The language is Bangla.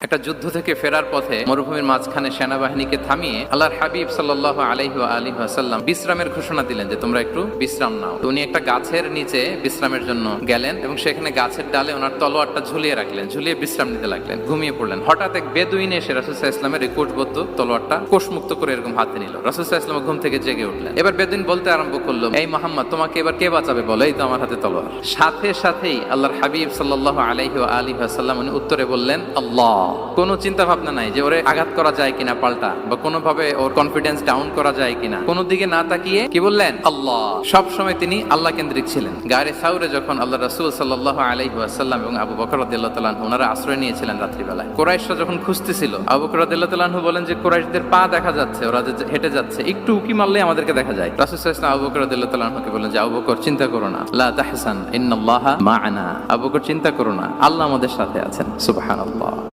একটা যুদ্ধ থেকে ফেরার পথে মরুভূমির মাঝখানে সেনাবাহিনীকে থামিয়ে আল্লাহর হাবিব সাল্লাল্লাহু আলাইহি ওয়া আলিহি ওয়াসাল্লাম বিশ্রামের ঘোষণা দিলেন যে তোমরা একটু বিশ্রাম নাও। তো উনি একটা গাছের নিচে বিশ্রামের জন্য গেলেন এবং সেখানে গাছের ডালে ওনার তলোয়ারটা ঝুলিয়ে রাখলেন, ঝুলিয়ে বিশ্রাম নিতে লাগলেন, ঘুমিয়ে পড়লেন। হঠাৎ এক বেদুইন এসে রাসূল সাল্লাল্লাহু আলাইহি ওয়াসাল্লামের এই কোষবদ্ধ তলোয়ারটা কোষমুক্ত করে এরকম হাতে নিল। রাসূল সাল্লাল্লাহু আলাইহি ওয়াসাল্লাম ঘুম থেকে জেগে উঠলেন। এবার বেদুইন বলতে আরম্ভ করলো, এই মুহাম্মদ, তোমাকে এবার কে বাঁচাবে বলো, এই তো আমার হাতে তলোয়ার। সাথে সাথেই আল্লাহর হাবিব সাল্লাল্লাহু আলাইহি ওয়া আলিহি ওয়াসাল্লাম উনি উত্তরে বললেন আল্লাহ। কোনো চিন্তা ভাবনা নাই যে ওরে আঘাত করা যায় কিনা পাল্টা, বা কোনোভাবে ওর কনফিডেন্স ডাউন করা যায় কিনা, কোনো দিকে না তাকিয়ে কি বললেন? আল্লাহ। সব সময় তিনি আল্লাহ কেন্দ্রিক ছিলেন। গায়ে সাউরে যখন আল্লাহ রাসূল সাল্লাল্লাহু আলাইহি ওয়াসাল্লাম এবং আবু বকর রাদিয়াল্লাহু তাআলা আনহু ওনারা আশ্রয় নিয়েছিলেন রাত্রিবেলায়। কুরাইশরা যখন খুঁজতেছিল, আবু বকর রাদিয়াল্লাহু তাআলা আনহু বলেন যে কুরাইশদের পা দেখা যাচ্ছে, ওরা যে হেঁটে যাচ্ছে, একটু উকি মারলে আমাদেরকে দেখা যায়। রাসূল সাল্লাল্লাহু আলাইহি ওয়াসাল্লাম আবু বকর রাদিয়াল্লাহু তাআলা আনহুকে বলেন যে আবু বকর, চিন্তা করো না, লা তাহসান, ইন্নাল্লাহা মা'ানা। আবু বকর, চিন্তা করো না, আল্লাহ আমাদের সাথে আছেন। সুবহানাল্লাহ।